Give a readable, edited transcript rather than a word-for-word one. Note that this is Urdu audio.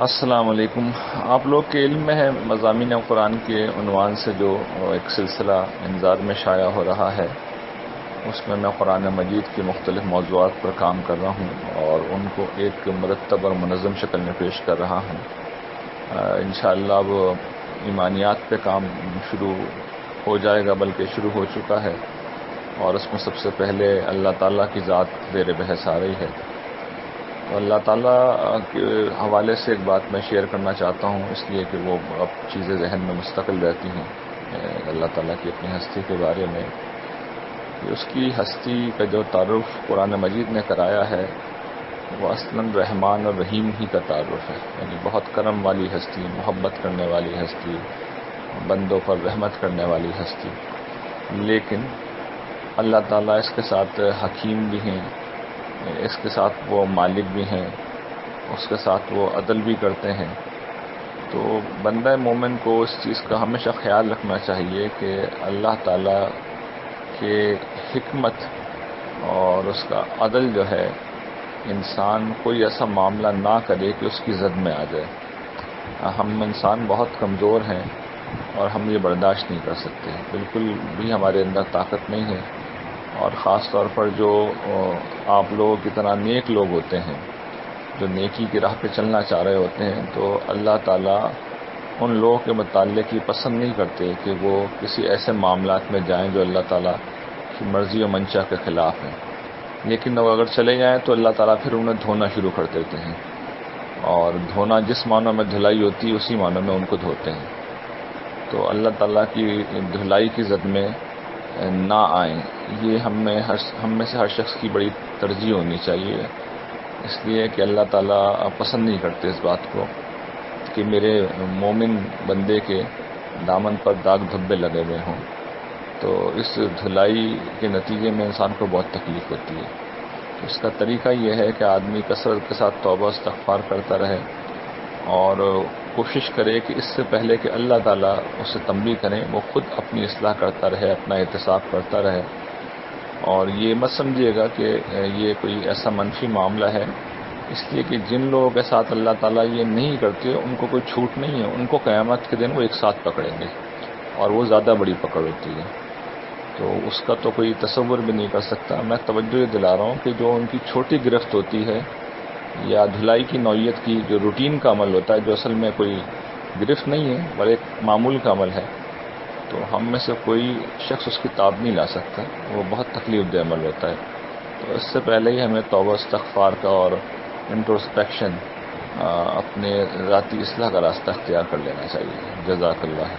السلام علیکم۔ آپ لوگ کے علم میں ہے مضامین قرآن کے عنوان سے جو ایک سلسلہ انذار میں شائع ہو رہا ہے، اس میں قرآن مجید کی مختلف موضوعات پر کام کر رہا ہوں اور ان کو ایک مرتب اور منظم شکل میں پیش کر رہا ہوں۔ انشاءاللہ اب ایمانیات پہ کام شروع ہو جائے گا، بلکہ شروع ہو چکا ہے، اور اس میں سب سے پہلے اللہ تعالیٰ کی ذات زیر بحث آ رہی ہے۔ تو اللہ تعالیٰ کے حوالے سے ایک بات میں شیئر کرنا چاہتا ہوں، اس لیے کہ وہ اب چیزیں ذہن میں مستقل رہتی ہیں اللہ تعالیٰ کی اپنی ہستی کے بارے میں، کہ اس کی ہستی کا جو تعارف قرآن مجید نے کرایا ہے وہ اصلاً رحمان اور رحیم ہی کا تعارف ہے، یعنی بہت کرم والی ہستی، محبت کرنے والی ہستی، بندوں پر رحمت کرنے والی ہستی۔ لیکن اللہ تعالیٰ اس کے ساتھ حکیم بھی ہیں، اس کے ساتھ وہ مالک بھی ہیں، اس کے ساتھ وہ عدل بھی کرتے ہیں۔ تو بندہ مومن کو اس چیز کا ہمیشہ خیال رکھنا چاہیے کہ اللہ تعالیٰ کے حکمت اور اس کا عدل جو ہے، انسان کوئی ایسا معاملہ نہ کرے کہ اس کی زد میں آ جائے۔ ہم انسان بہت کمزور ہیں اور ہم یہ برداشت نہیں کر سکتے، بالکل بھی ہمارے اندر طاقت نہیں ہے، اور خاص طور پر جو آپ لوگوں کی طرح نیک لوگ ہوتے ہیں، جو نیکی کی راہ پہ چلنا چاہ رہے ہوتے ہیں، تو اللہ تعالیٰ ان لوگوں کے متعلق یہ پسند نہیں کرتے کہ وہ کسی ایسے معاملات میں جائیں جو اللہ تعالیٰ کی مرضی و منشا کے خلاف ہیں۔ لیکن وہ اگر چلے جائیں تو اللہ تعالیٰ پھر انہیں دھونا شروع کر دیتے ہیں، اور دھونا جس معنوں میں دھلائی ہوتی ہے اسی معنوں میں ان کو دھوتے ہیں۔ تو اللہ تعالیٰ کی دھلائی کی زد میں نہ آئیں، یہ ہم میں سے ہر شخص کی بڑی ترجیح ہونی چاہیے، اس لیے کہ اللہ تعالیٰ پسند نہیں کرتے اس بات کو کہ میرے مومن بندے کے دامن پر داغ دھبے لگے ہوئے ہوں۔ تو اس دھلائی کے نتیجے میں انسان کو بہت تکلیف ہوتی ہے۔ اس کا طریقہ یہ ہے کہ آدمی کثرت کے ساتھ توبہ استغفار کرتا رہے، اور کوشش کرے کہ اس سے پہلے کہ اللہ تعالیٰ اسے تنبیہ کریں، وہ خود اپنی اصلاح کرتا رہے، اپنا احتساب کرتا رہے۔ اور یہ مت سمجھیے گا کہ یہ کوئی ایسا منفی معاملہ ہے، اس لیے کہ جن لوگوں کے ساتھ اللہ تعالیٰ یہ نہیں کرتے ان کو کوئی چھوٹ نہیں ہے، ان کو قیامت کے دن وہ ایک ساتھ پکڑیں گے، اور وہ زیادہ بڑی پکڑ ہوتی ہے، تو اس کا تو کوئی تصور بھی نہیں کر سکتا۔ میں توجہ یہ دلا رہا ہوں کہ جو ان کی چھوٹی گرفت ہوتی ہے یا دھلائی کی نوعیت کی جو روٹین کا عمل ہوتا ہے، جو اصل میں کوئی گرفت نہیں ہے بلکہ ایک معمول کا عمل ہے، تو ہم میں سے کوئی شخص اس کی تاب نہیں لا سکتا، وہ بہت تکلیف دہ عمل ہوتا ہے۔ تو اس سے پہلے ہی ہمیں توبہ استغفار کا اور انٹروسپیکشن، اپنے ذاتی اصلاح کا راستہ اختیار کر لینا چاہیے۔ جزاک اللہ۔